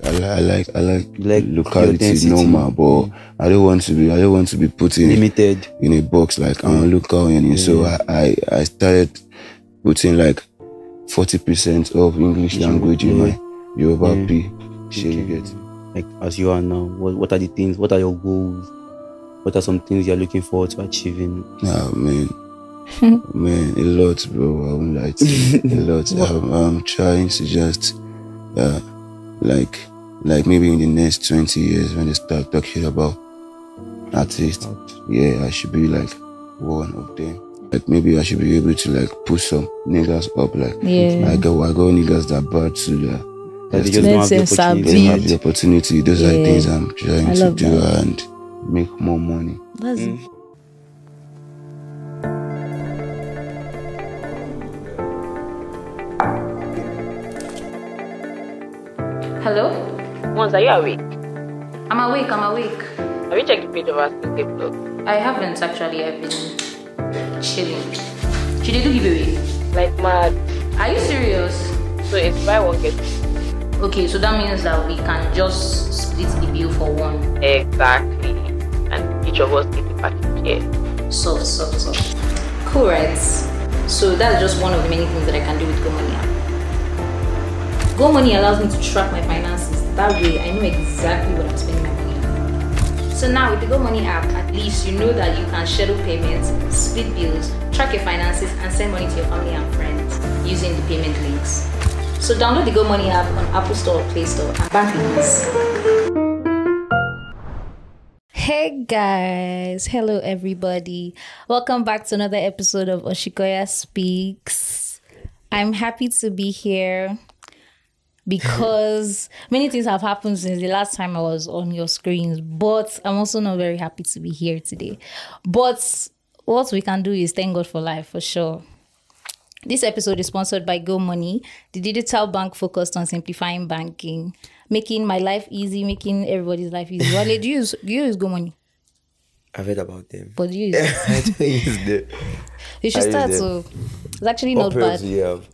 I like locality normal, but I don't want to be put in limited in a box like I'm local. And so I started putting like 40% of English language in my Yoruba P. You get like as you are now. What are the things? What are your goals? What are some things you're looking forward to achieving? Man, a lot, bro. I won't lie to you. A lot. I'm trying to just like maybe in the next 20 years when they start talking about artists, I should be like one of them. Like maybe I should be able to like push some niggas up. Like I got niggas that bad to they just don't have the opportunity. Those are things I'm trying to do and make more money. Hello? Mons, are you awake? I'm awake. Have you checked the page of our Sunday blog? I haven't actually. I've been chilling. Should they do giveaway? Like mad. Are you serious? So it's buy one get one. Okay, so that means that we can just split the bill for one. Exactly. And each of us get the package, yeah. Soft. Cool, right? So that's just one of the many things that I can do with GoMoney app. GoMoney allows me to track my finances. That way, I know exactly what I'm spending my money on. So now with the GoMoney app, at least you know that you can schedule payments, split bills, track your finances, and send money to your family and friends using the payment links. So download the GoMoney app on Apple Store or Play Store and bank with ease. Hey guys, hello everybody. Welcome back to another episode of Osikoya Speaks. I'm happy to be here because many things have happened since the last time I was on your screens, but I'm also not very happy to be here today. But what we can do is thank God for life, for sure. This episode is sponsored by GoMoney, the digital bank focused on simplifying banking, making my life easy, making everybody's life easy. Wale, do you use GoMoney? I've heard about them. But do you use it? I don't use them. You should start, so it's actually not bad. Do you have?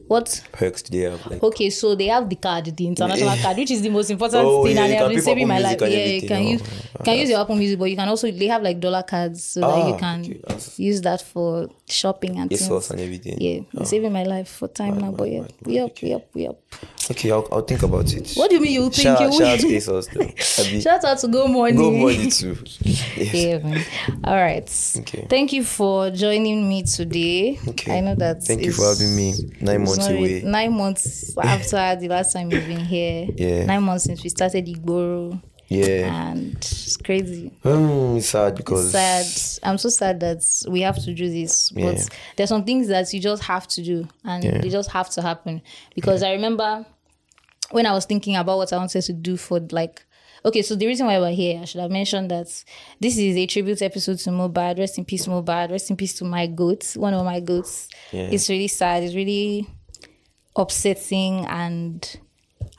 What Perks do they have? Like? Okay, so they have the card, the international card, which is the most important thing, and they have been saving my life. Yeah, you can use your Apple Music, but you can also, they have like dollar cards, so that you can use that for shopping and things. And everything. Yeah, it's saving my life for time now, but we up. Okay, I'll think about it. What do you mean you think? Shout out to ASOS though. Shout out to GoMoney. GoMoney too. Yes. Yeah, man. All right. Okay. Thank you for joining me today. Okay. I know that. Thank you for having me. 9 months away. 9 months after the last time you've been here. Yeah. 9 months since we started Igboro. Yeah. And it's crazy. It's sad because... It's sad. I'm so sad that we have to do this. But there's some things that you just have to do. And they just have to happen. Because I remember when I was thinking about what I wanted to do for like... Okay, so the reason why we're here, I should have mentioned that this is a tribute episode to Mohbad. Rest in peace, Mohbad. Rest in peace to my goats. One of my goats. Yeah. It's really sad. It's really upsetting, and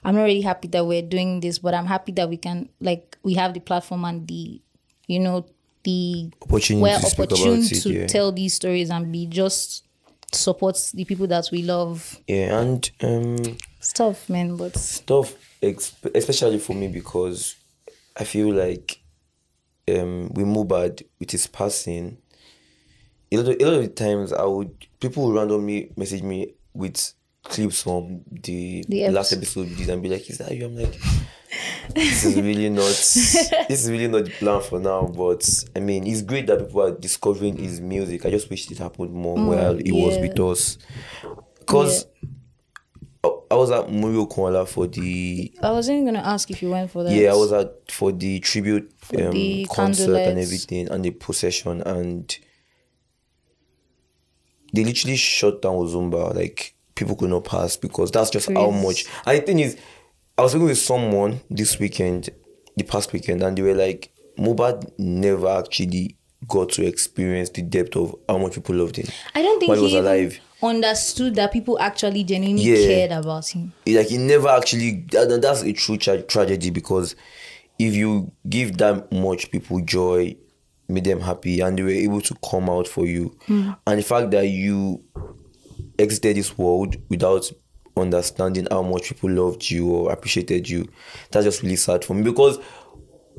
I'm not really happy that we're doing this, but I'm happy that we can, like, we have the platform and the, you know, the opportunity to tell these stories and be just support the people that we love. Yeah, and stuff, man, but stuff, especially for me, because I feel like with Mohbad, with his passing, a lot of the times people would randomly message me with clips from the last episode we did and be like, "Is that you?" I'm like, this is really not the plan for now. But I mean, it's great that people are discovering his music. I just wish it happened more while he was with us, because I was at Murio Kuala for the... I wasn't going to ask if you went for that. Yeah, I was for the tribute the concert and everything, and the procession, and they literally shut down Zumba. Like, people could not pass because that's just how much. And the thing is, I was talking with someone the past weekend, and they were like, Mohbad never actually got to experience the depth of how much people loved him. I don't think he was alive. Understood that people actually genuinely cared about him. Like, he never actually... That's a true tragedy, because if you give that much people joy, made them happy, and they were able to come out for you, and the fact that you exited this world without understanding how much people loved you or appreciated you. That's just really sad for me because,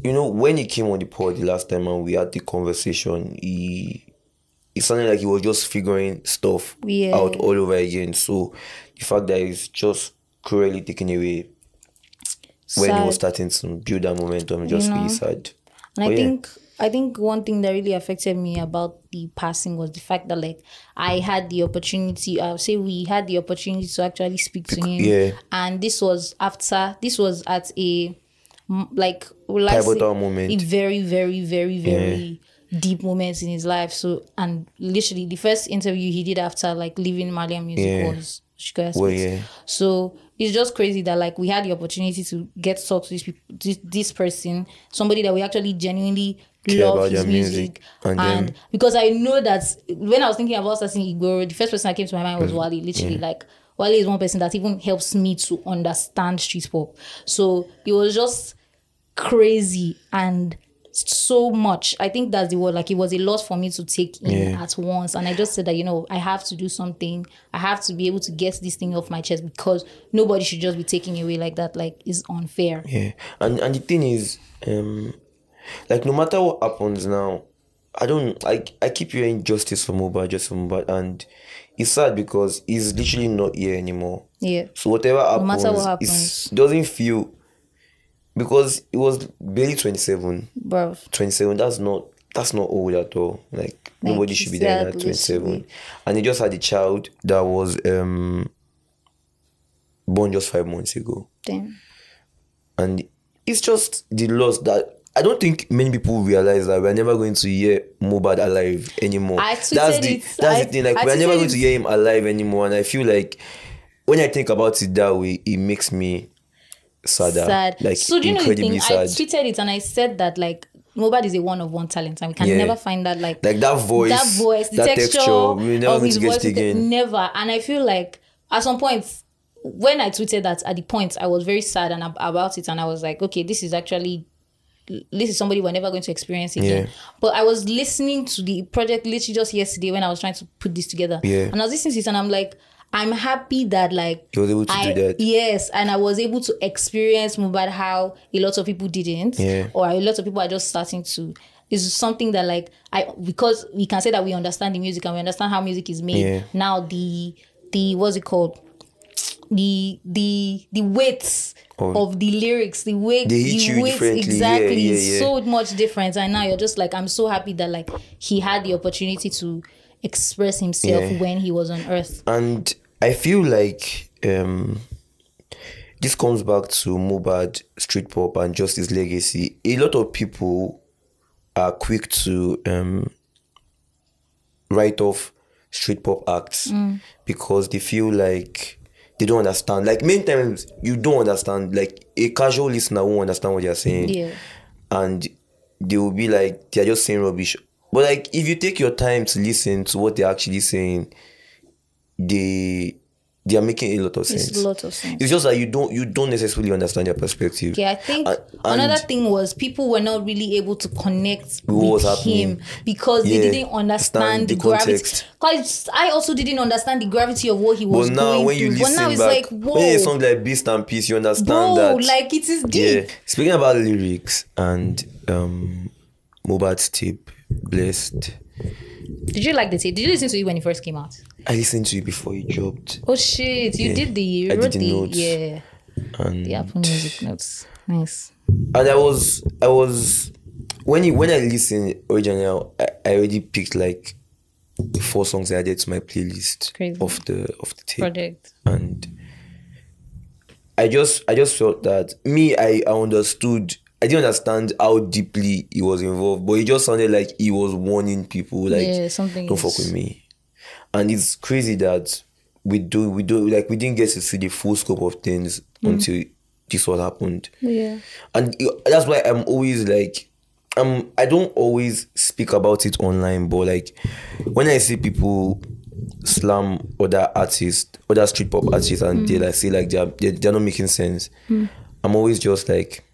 you know, when he came on the pod the last time and we had the conversation, it sounded like he was just figuring stuff out all over again. So the fact that he's just cruelly taken away when he was starting to build that momentum, just really sad. And I think one thing that really affected me about the passing was the fact that like I had the opportunity, I would say we had the opportunity to actually speak to him. Yeah. And this was at a like pivotal moment. A very, very, very, very deep moments in his life. So, and literally the first interview he did after like leaving Malian music was Osikoya. So it's just crazy that like we had the opportunity to get to talk to this person, somebody that we actually genuinely love his music. And because I know that when I was thinking about starting Igoro, the first person that came to my mind was Wale. Literally, like Wale is one person that even helps me to understand street pop. So it was just crazy and so much. I think that's the word. Like it was a lot for me to take in at once, and I just said that, you know, I have to do something. I have to be able to get this thing off my chest because nobody should just be taking away like that. Like it's unfair. Yeah, and the thing is, like no matter what happens now, I keep hearing justice for Mohbad, and it's sad because he's literally not here anymore. Yeah. So whatever happens, no matter what happens, it doesn't feel. Because it was barely 27. Bro. 27, that's not old at all. Like nobody should be there at 27. And he just had a child that was born just 5 months ago. Damn. And it's just the loss that I don't think many people realize that we're never going to hear Mohbad alive anymore. That's the thing. Like we're never going to hear him alive anymore. And I feel like when I think about it that way, it makes me sad. Like so incredibly sad. I tweeted it and I said that like Mohbad is a one-of-one talent and we can never find that like that voice, the that texture we never of his voice again. Never. And I feel like at some point when I tweeted that, at the point I was very sad and about it, and I was like, okay, this is somebody we're never going to experience again. But I was listening to the project literally just yesterday when I was trying to put this together, and I was listening to it and I'm like, I'm happy that like you was able to do that. Yes, and I was able to experience Mohbad how a lot of people didn't, or a lot of people are just starting to. It's something that like because we can say that we understand the music and we understand how music is made. Now the what's it called? The weights of the lyrics, the way the weights exactly is so much different. And now you're just like, I'm so happy that like he had the opportunity to express himself when he was on earth. And I feel like this comes back to Mohbad, street pop, and just his legacy. A lot of people are quick to write off street pop acts because they feel like they don't understand. Like many times you don't understand. Like a casual listener won't understand what you're saying, and they will be like they're just saying rubbish. But like if you take your time to listen to what they're actually saying, they are making a lot of sense. It's a lot of sense. It's just that you don't necessarily understand their perspective. Yeah, I think another thing was people were not really able to connect with him because they didn't understand the gravity. Because I also didn't understand the gravity of what he was going through. But now it's like, whoa. When it's something like Beast and Peace, you understand that. Like it is deep. Yeah. Speaking about lyrics and Mohbad's tape, Blessed. Did you like the tape? Did you listen to it when it first came out? I listened to it before it dropped. Oh shit! You did you wrote the notes. Yeah. And the Apple Music notes. Nice. And I was when I listened originally, I already picked like 4 songs I added to my playlist of the tape project. And I just felt that I understood. I didn't understand how deeply he was involved, but it just sounded like he was warning people, like, don't fuck with me. And it's crazy that we didn't get to see the full scope of things until this what happened. Yeah. And that's why I'm always like, I don't always speak about it online, but like when I see people slam other artists, other street pop artists, and they like say like they're not making sense, I'm always just like,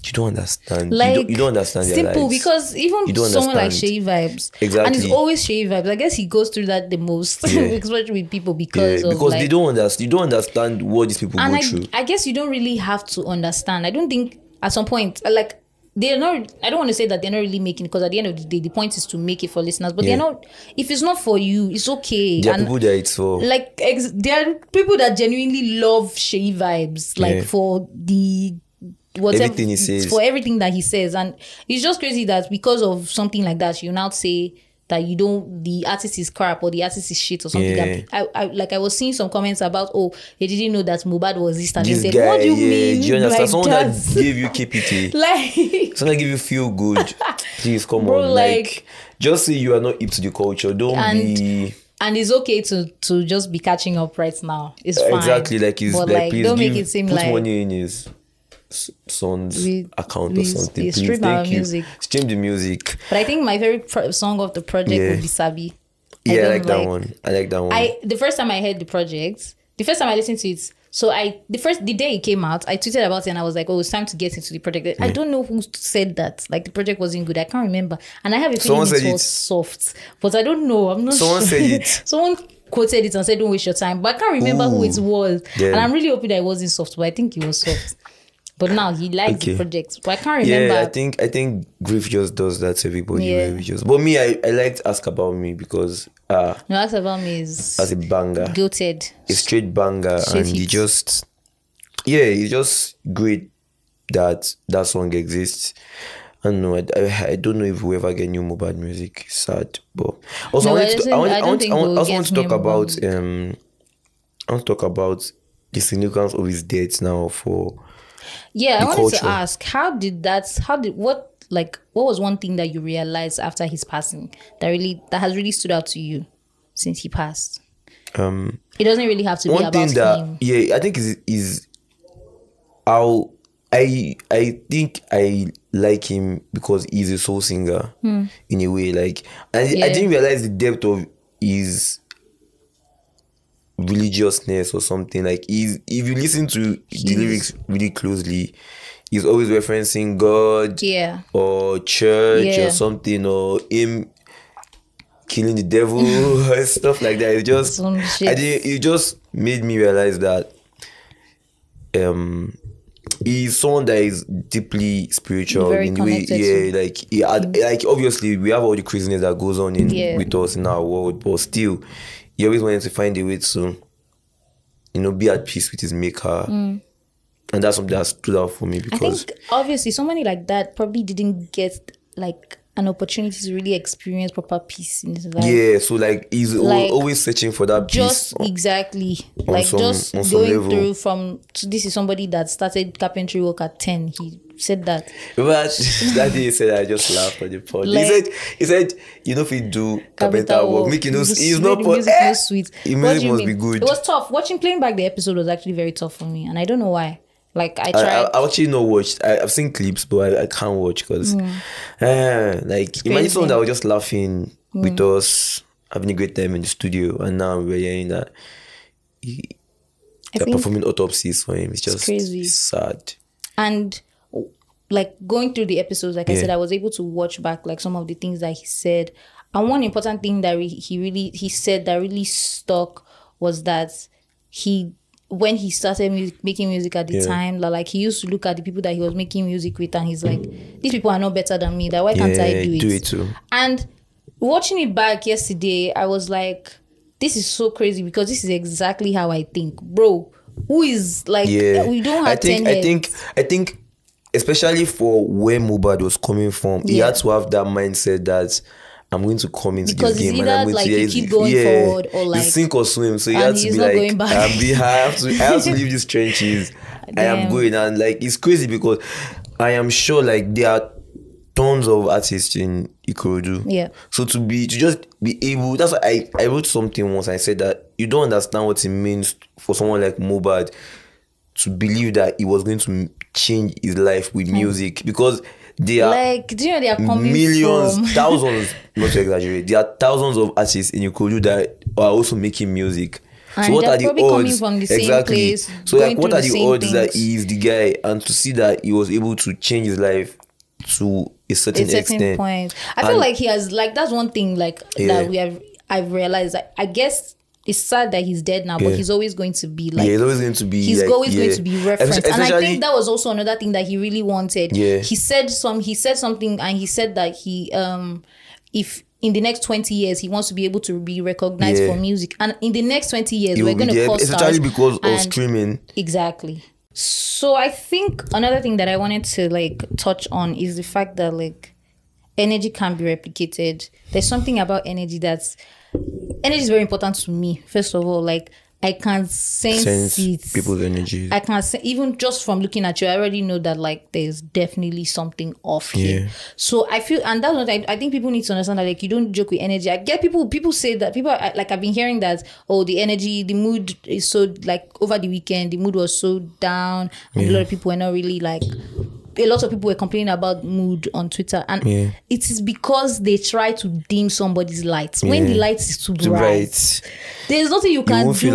You don't understand. Like, you don't understand their simple, lives. because even You don't someone like understand. Shay Vibes, Exactly. and it's always Shay Vibes. I guess he goes through that the most, especially with people because of because like, they don't understand. You don't understand what these people and go through. I guess you don't really have to understand. I don't think at some point, like, they're not, I don't want to say that they're not really making it, because at the end of the day, the point is to make it for listeners, but they're not, if it's not for you, it's okay. There are And people that it's for. like, there are people that genuinely love Shay Vibes, like, for the whatever, Everything he says. for everything that he says. And it's just crazy that because of something like that, you now say that you don't, the artist is crap or the artist is shit or something. Yeah. I was seeing some comments about, oh, they didn't know that Mohbad was this, and This they said, guy, what do you mean? Do you understand? Like, Someone that's- that gave you KPT. like, Someone that give you feel good. Please come Bro, on. like, just say you are not hip to the culture. Don't be. and it's okay to just be catching up right now. It's fine. Exactly, like he's but like, please don't give, make it seem put like money in his son's account or something. we Please, stream our thank you. music. Stream the music. But I think my favorite song of the project Yeah. would be Sabi. Yeah, I don't like that one. I like that one. The first time I heard the project, the first time I listened to it, so the day it came out, I tweeted about it and I was like, oh, it's time to get into the project. I don't know who said that. Like, the project wasn't good. I can't remember. And I have a feeling Someone said it was it. soft. But I don't know. I'm not Someone sure. said it. Someone quoted it and said, don't waste your time. But I can't remember who it was. Damn. And I'm really hoping that it wasn't soft, but I think it was soft. But now he likes the project. But I can't yeah, remember. I think Griff just does that to everybody. Yeah. Where we just, but me, I like to Ask About Me because No, Ask About Me is as a banger, goated. a straight banger, Straight and he hits. just, it's just great that that song exists. I don't know. I don't know if we ever get new Mohbad music. Sad, but also No, I I want don't to think we'll talk get new about Mohbad I want to talk about the significance of his death now for. Yeah, I the wanted to culture. ask, what was one thing that you realized after his passing that has really stood out to you since he passed? It doesn't really have to be One about thing that him. I think is how I think I like him because he's a soul singer in a way. Like, I didn't realize the depth of his religiousness or something. Like, if you listen to the lyrics really closely, he's always referencing God, Yeah. or church, Yeah. or something, or him killing the devil or stuff like that. It just Some shit. it just made me realize that he's someone that is deeply spiritual Very in the way. connected Yeah, like he had, like obviously we have all the craziness that goes on with us in our world, but still he always wanted to find a way to, be at peace with his maker. And that's something that stood out for me I because think obviously somebody like that probably didn't get like an opportunity to really experience proper peace in his life. yeah, so like he's Like, always searching for that Just peace. exactly like some- just on some going level. through from. So this is somebody that started carpentry work at 10. He said that. But that day he said, I just laughed at the pod. Like- he said, if you do carpenter work, make it no, he's not the for music no sweet. The What music do you must be mean? good. It was tough. Playing back the episode was actually very tough for me, and I don't know why. Like, I tried. I actually not watched. I've seen clips, but I can't watch because, like, imagine someone that was just laughing with us, having a great time in the studio, and now we're hearing that I they're think, performing autopsies for him. It's just crazy. sad. and like going through the episodes, like I Yeah. said, I was able to watch back like some of the things that he said. And one important thing that he said that really stuck was that when he started making music at the time, like he used to look at the people that he was making music with, and he's like, these people are not better than me. That why can't I do it? Do it too. And watching it back yesterday, I was like, this is so crazy because this is exactly how I think, bro. Who is like, we don't have 10 heads. I think, especially for where Mohbad was coming from, he had to have that mindset that I'm going to come into Because this it's game and either I'm going like to you keep going forward or like it's sink or swim. So you and have to he's be not like, going back. I have to leave these trenches. I am Damn. going, and like it's crazy because I am sure like there are tons of artists in Ikorodu. Yeah. So to just be able, that's why I wrote something once. I said that you don't understand what it means for someone like Mohbad to believe that he was going to change his life with music, because there are Like, do you know they are coming millions, from? thousands, not to exaggerate, there are thousands of artists in Ikorodu that are also making music. And So what they're are the probably coming odds? from the same Exactly. place, So like, going what through are the the same odds that things. he is the guy, and to see that he was able to change his life to a certain extent. Point. I feel like he has, like, that's one thing, like, that I've realized. I guess it's sad that he's dead now, but he's always going to be like, he's always going to be, he's like, always going to be referenced. And I think that was also another thing that he really wanted. He said something, and he said that he if in the next 20 years he wants to be able to be recognized for music, and in the next 20 years we're going to call stars, especially because of streaming. Exactly. So I think another thing that I wanted to, like, touch on is the fact that, like, energy can be replicated. There's something about energy is very important to me. First of all, like, I can sense it. People's energies. I can even just from looking at you, I already know that, like, there's definitely something off here. So I feel, and that's what I think people need to understand, that, like, you don't joke with energy. I get people say that, people are, like, I've been hearing that, oh, the energy, the mood is so, like, over the weekend the mood was so down, and a lot of people were not really, like, a lot of people were complaining about mood on Twitter, and it is because they try to dim somebody's lights. When the light is too bright, there's nothing you can do.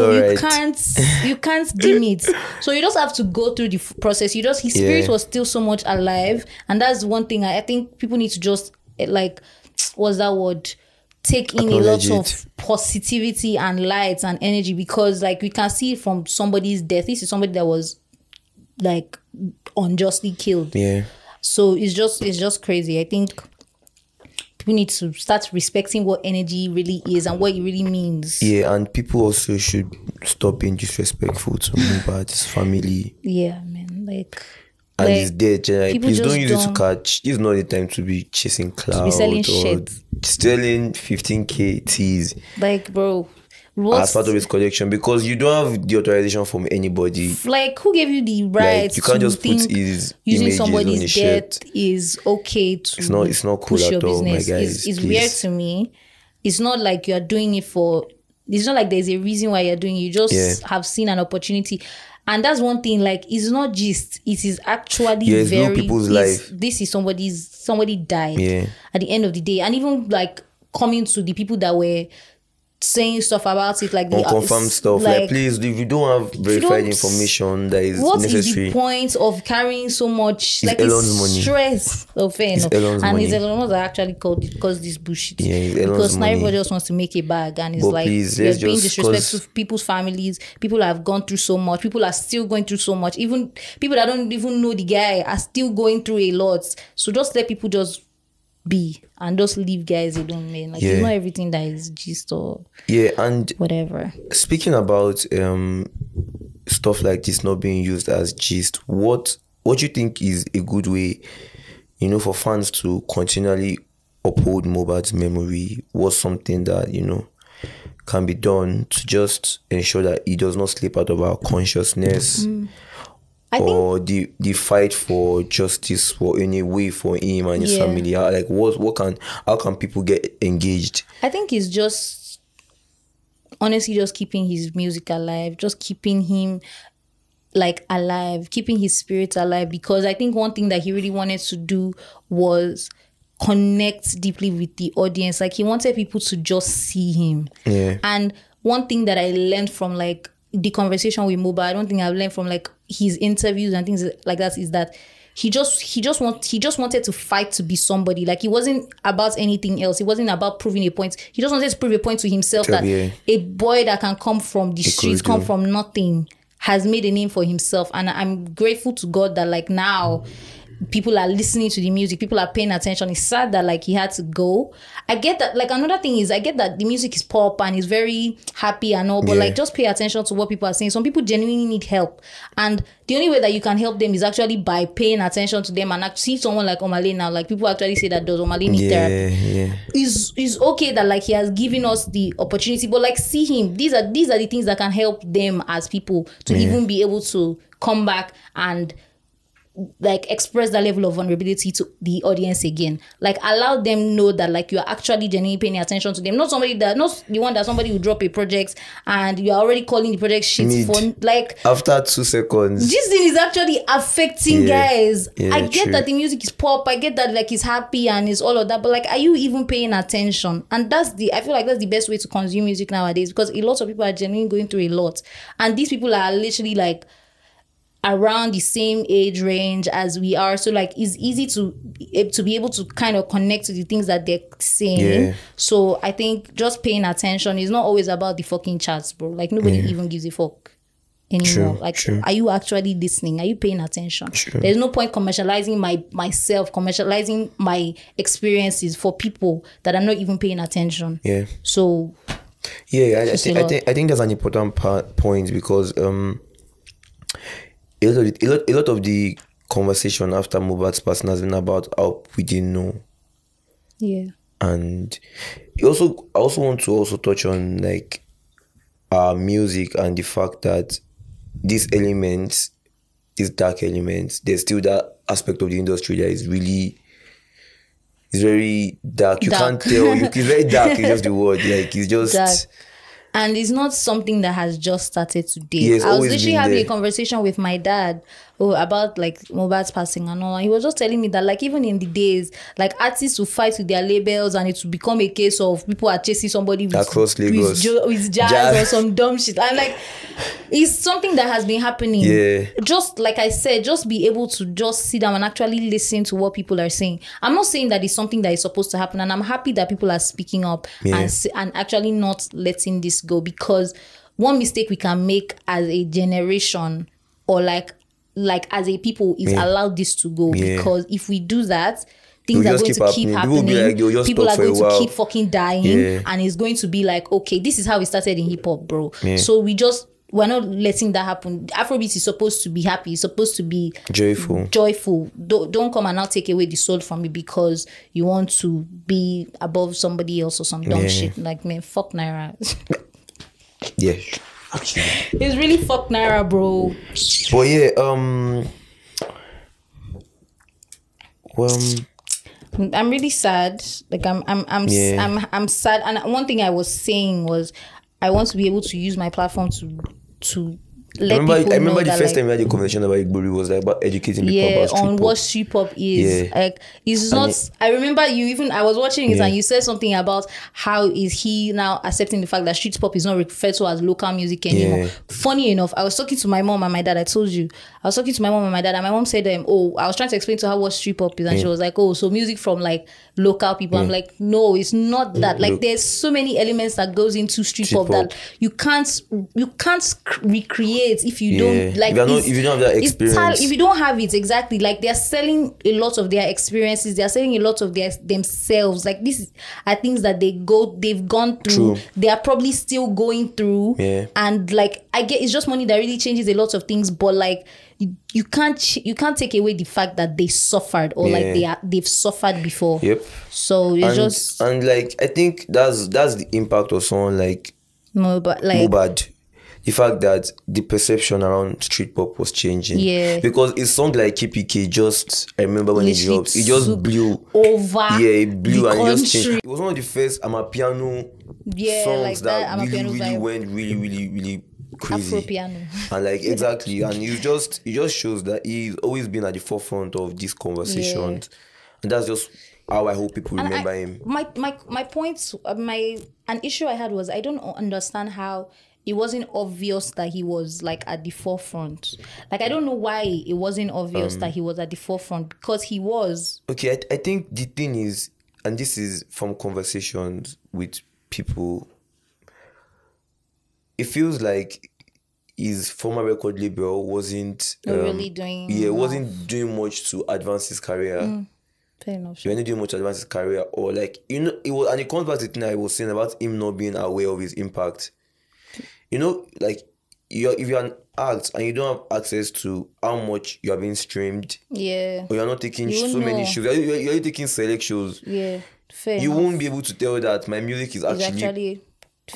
You can't dim it. So you just have to go through the process. His spirit was still so much alive, and that's one thing I think people need to just, like, what's that word? Take in a lot of positivity and light and energy, because, like, we can see from somebody's death. This is somebody that was, like, unjustly killed. So it's just crazy. I think people need to start respecting what energy really is and what it really means. And people also should stop being disrespectful to Mohbad's family. Man, like, and he's dead. Please don't use it to catch. This is not the time to be chasing clout, to be selling shit, selling 15k teas, like, bro, as part of his collection, because you don't have the authorization from anybody. Like, who gave you the right? Like, you can't just put his using images somebody's on his shirt. death is okay to. It's not cool at all, my guys. It's weird to me. It's not like you're doing it for. It's not like there's a reason why you're doing it. You just have seen an opportunity. And that's one thing, like, it's not just, it is actually it's very people's life. This is somebody died at the end of the day. And even, like, coming to the people that were saying stuff about it, like the unconfirmed stuff, like, please, if you don't have verified information that is necessary, what is the point of carrying so much, like, Elon's money. Stress of It's Elon's money. It's Elon's that actually caused this bullshit, it's because now money. everybody else wants to make a bag, and it's but like, please, you're being disrespectful to people's families. People have gone through so much, people are still going through so much, even people that don't even know the guy are still going through a lot. So just let people just be and just leave guys alone, man. Like, it's not everything that is gist or and whatever. Speaking about stuff like this not being used as gist, what do you think is a good way, for fans to continually uphold Mohbad's memory? What's something that can be done to just ensure that he does not slip out of our consciousness? Or the fight for justice for any way for him and his family? How can people get engaged? I think it's just honestly just keeping his music alive, just keeping him, like, alive, keeping his spirit alive, because I think one thing that he really wanted to do was connect deeply with the audience. Like, he wanted people to just see him. And one thing that I learned from, like, the conversation with Mohbad, one thing I've learned from, like, his interviews and things like that, is that he just wanted to fight to be somebody. Like, it wasn't about anything else. It wasn't about proving a point. He just wanted to prove a point to himself that a boy that can come from the streets, come from nothing, has made a name for himself. And I'm grateful to God that, like, now people are listening to the music, people are paying attention. It's sad that, like, he had to go. I get that. Like, another thing is, I get that the music is pop and he's very happy and all, but like, just pay attention to what people are saying. Some people genuinely need help, and the only way that you can help them is actually by paying attention to them. And see someone like Wale now, like, people actually say that, does Wale need therapy? Is okay that, like, he has given us the opportunity, but, like, see him. These are the things that can help them as people to even be able to come back and like express that level of vulnerability to the audience again. Like allow them know that like you are actually genuinely paying attention to them. Not the one that somebody will drop a project and you are already calling the project shit for like after 2 seconds. This thing is actually affecting guys. I get true. that the music is pop. I get that like it's happy and it's all of that. But like, are you even paying attention? And I feel like that's the best way to consume music nowadays, because a lot of people are genuinely going through a lot. And these people are literally like around the same age range as we are, so like it's easy to be able to kind of connect to the things that they're saying. So I think just paying attention is not always about the fucking charts, bro. Like nobody even gives a fuck anymore. Are you actually listening? Are you paying attention? There's no point commercializing myself, commercializing my experiences for people that are not even paying attention. So I think that's an important point, because a lot of the conversation after Mohbad's passing has been about how we didn't know. And I also want to touch on like our music and the fact that these elements, these dark elements, there's still that aspect of the industry that is really, it's very dark. You can't tell. It's very dark. It's just the word. Like it's just dark. And it's not something that has just started today. I was literally having a conversation with my dad about like Mohbad's passing and all. And he was just telling me that like even in the days, like artists will fight with their labels and it will become a case of people are chasing somebody with jazz or some dumb shit. And like, it's something that has been happening. Just like I said, just be able to just sit down and actually listen to what people are saying. I'm not saying that it's something that is supposed to happen, and I'm happy that people are speaking up and actually not letting this go, because one mistake we can make as a generation or like as a people is allow this to go, because if we do that, things are going to keep happening. People are going to keep fucking dying, and it's going to be like, okay, this is how it started in hip hop, bro. So we're not letting that happen. Afrobeats is supposed to be happy. It's supposed to be joyful. Don't come and now take away the soul from me because you want to be above somebody else or some dumb shit. Like, man, fuck Naira. It's really fuck Naira, bro. I'm really sad. Like I'm sad. And one thing I was saying was I want to be able to use my platform to let people know. I remember the first time we had a conversation about Igbori was like about educating people about street pop. What street pop is. Like it's not. I remember I was watching it and you said something about how is he now accepting the fact that street pop is not referred to as local music anymore. Funny enough, I was talking to my mom and my dad. I told you, I was talking to my mom and my dad, and my mom said, I was trying to explain to her what street pop is, and she was like, so music from like local people. I'm like, no, it's not that. Like there's so many elements that goes into street pop that you can't recreate if you don't like. If you don't have that experience, if you don't have it, exactly. Like they're selling a lot of their experiences. They're selling a lot of themselves. Like these are things that they've gone through. They are probably still going through. And like I get, it's just money that really changes a lot of things. But like you can't take away the fact that they suffered or like they've suffered before. So it's and like I think that's the impact of someone like Mohbad. The fact that the perception around street pop was changing. Because a song like KPK I remember when it dropped, it just blew over. It blew and it just changed. It was one of the first Amapiano songs that really went really crazy. Afro-piano. And like exactly. And it just shows that he's always been at the forefront of these conversations. And that's just how I hope people remember him. My point, an issue I had was I don't understand how it wasn't obvious that he was like at the forefront. Like I don't know why it wasn't obvious that he was at the forefront, because he was. Okay, I think the thing is, and this is from conversations with people, it feels like his former record label wasn't really doing wasn't doing much to advance his career. Fair enough. He wasn't doing much to advance his career, or like it was, and it comes back to the thing I was saying about him not being aware of his impact. Like if you're an act and you don't have access to how much you are being streamed, or you're not taking many shows, you're taking select shows, fair you enough. Won't be able to tell that my music is actually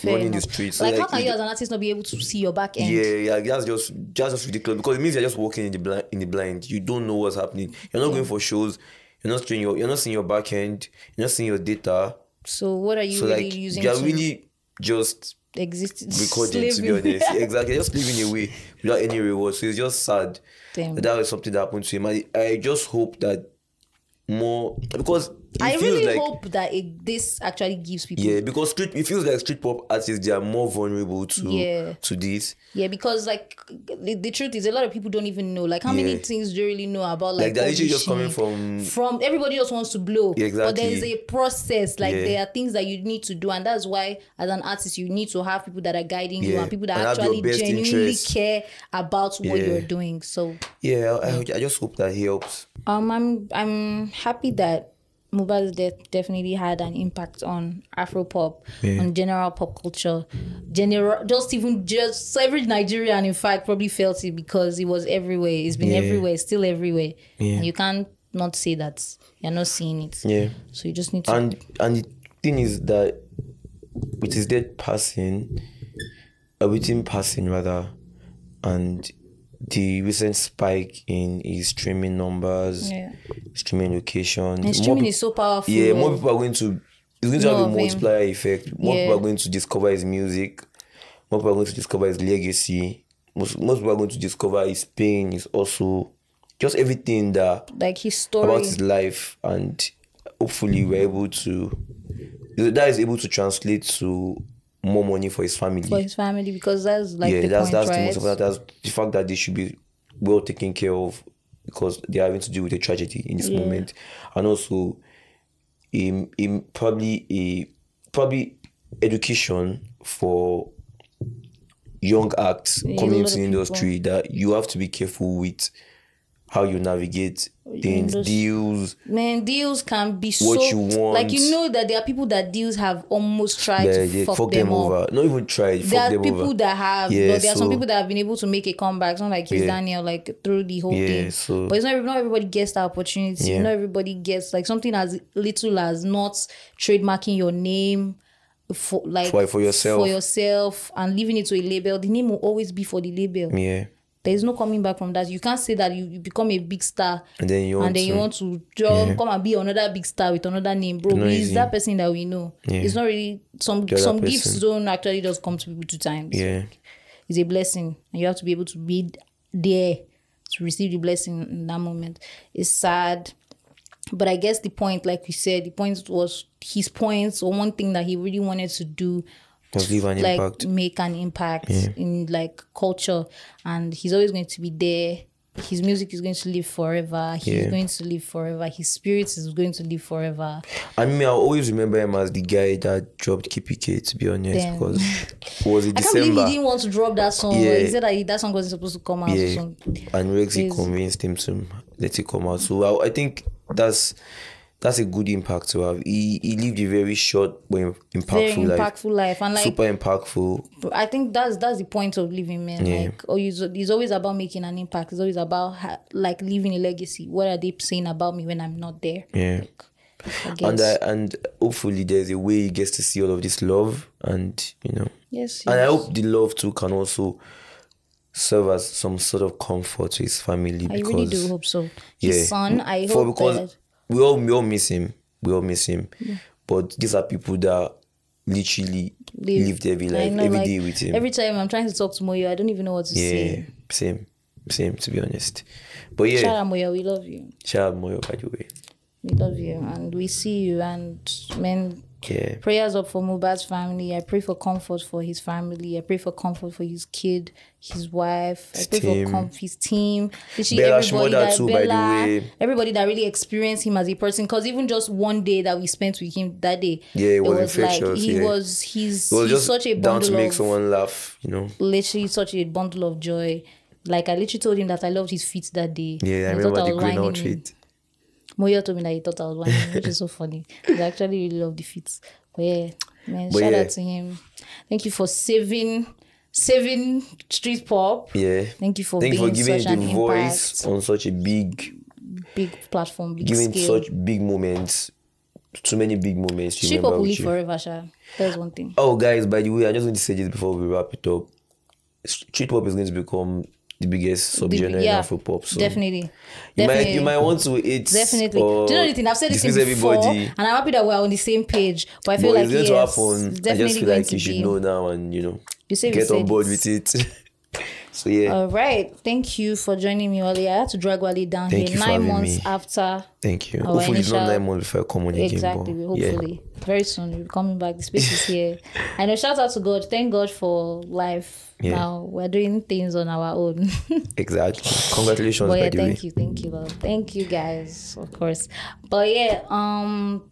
running the streets. So Like, how can you as an artist not be able to see your back end? Yeah, that's just ridiculous because it means you're just walking in the blind. You don't know what's happening. You're not going for shows. You're not seeing your back end. You're not seeing your data. So what are you really using? You're to really just exist, recording, to be honest. Yeah, exactly. Just living away without any reward. So it's just sad. Damn. That was something that happened to him. I just hope that more, because I feels really like, hope that this actually gives people. Yeah, because it feels like street pop artists, they are more vulnerable to this. Yeah, because like the truth is, a lot of people don't even know. Like, how many things do you really know about like they're literally just coming from everybody just wants to blow. Yeah, exactly. But there is a process. Like there are things that you need to do, and that's why as an artist you need to have people that are guiding you and people that actually genuinely care about what you're doing. So I just hope that helps. I'm happy that Mohbad's death definitely had an impact on Afropop, on general pop culture, just every Nigerian, in fact, probably felt it because it was everywhere. It's been everywhere, still everywhere. And you can't not say that you're not seeing it. Yeah. So you just need to. And the thing is that with his death passing, and the recent spike in his streaming numbers, streaming locations. And streaming is so powerful. Yeah, more people are going to, it's going to have a multiplier effect. More people are going to discover his music. More people are going to discover his legacy. Most people are going to discover his pain, his also, just everything that, like his story, about his life. And hopefully that is able to translate to more money for his family. Because that's like the point, that's right? the most important. That's the fact that they should be well taken care of because they are having to deal with a tragedy in this moment, and also probably education for young acts coming into the industry, that you have to be careful with how you navigate things, deals. Man, deals can be what you want. Like, you know that there are people that deals have almost tried to fuck them over. Not even tried, there are people that have, but there are some people that have been able to make a comeback. It's not like Chris Daniel, like through the whole thing. So, but it's not everybody gets the opportunity. Not everybody gets like something as little as not trademarking your name for yourself and leaving it to a label. The name will always be for the label. Yeah. There's no coming back from that. You can't say that you become a big star and then you want to come and be another big star with another name, bro. It's that person that we know. It's not really some gifts don't actually just come to people 2 times. Yeah, it's a blessing, and you have to be able to be there to receive the blessing in that moment. It's sad, but I guess the point, like we said, the point was his points, or one thing that he really wanted to do. Leave an impact. Make an impact in like culture, and he's always going to be there. His music is going to live forever. He's going to live forever. His spirit is going to live forever. I mean, I'll always remember him as the guy that dropped KPK, to be honest, because was it December? I can't believe he didn't want to drop that song. He said that song wasn't supposed to come out. And Rexy convinced him to let it come out. So I think that's a good impact to have. He lived a very short but impactful life. And like, super impactful. I think that's the point of living, man. Like, it's always about making an impact. It's always about like leaving a legacy. What are they saying about me when I'm not there? Yeah. Like, and hopefully there's a way he gets to see all of this love, and Yes. And I hope the love too can also serve as some sort of comfort to his family. I really do hope so. His son, I hope that. We all miss him. Yeah. But these are people that literally lived every life, every day with him. Every time I'm trying to talk to Moyo, I don't even know what to say. Same, to be honest. But shout out Moyo, we love you. Shout out Moyo, by the way. We love you, and we see you, and man, prayers up for Mohbad's family. I pray for comfort for his family. I pray for comfort for his kid, his wife. I pray for his team. Everybody that really experienced him as a person. Because even just one day that we spent with him that day, it was infectious. Like he's just such a bundle down to make someone laugh. Literally such a bundle of joy. Like, I literally told him that I loved his feet that day. Yeah, I remember the green outfit. Moyo told me that he thought I was whining, which is so funny. I actually really love the feats. But shout out to him. Thank you for saving street pop. Yeah. Thank you for giving such it an the voice impact. On such a big platform, big giving scale. such big moments too many big moments. To Street remember pop will with live you. forever, Sha. That's one thing. Oh, guys, by the way, I just want to say this before we wrap it up. Street pop is going to become the biggest subgenre in Afropop. So definitely. You might want to eat. Definitely. Do you know anything? I've said this thing before, everybody, and I'm happy that we're on the same page. But I feel like it's going to happen. it's I definitely just feel going like to you should be. know now and Get on board with it. So yeah. All right. Thank you for joining me, Wale. I had to drag Wale down Thank here you for 9 having months me. after. Thank you. our Hopefully it's not initial- 9 months before I come on again. Exactly. but Hopefully. Very soon we'll be coming back. The space is here. I know, shout out to God. Thank God for life. Yeah. Now we're doing things on our own. Exactly. Congratulations, But by yeah, the way. thank you, love. Thank you guys, of course. But yeah,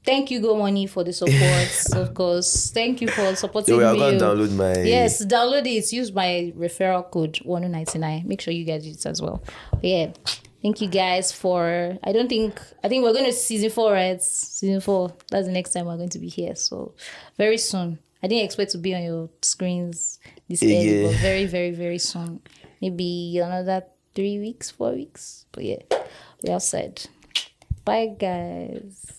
thank you, Go Money, for the support, of course. Thank you for supporting Yo, me. I'm gonna download my Yes, download it. Use my referral code Wonu99. Make sure you guys use it as well. But yeah, thank you guys for. I think we're going to season 4, right? Season 4. That's the next time we're going to be here. So very soon. I didn't expect to be on your screens this early, but very, very, very soon. Maybe another 3 weeks, 4 weeks. But yeah, we are said. Bye, guys.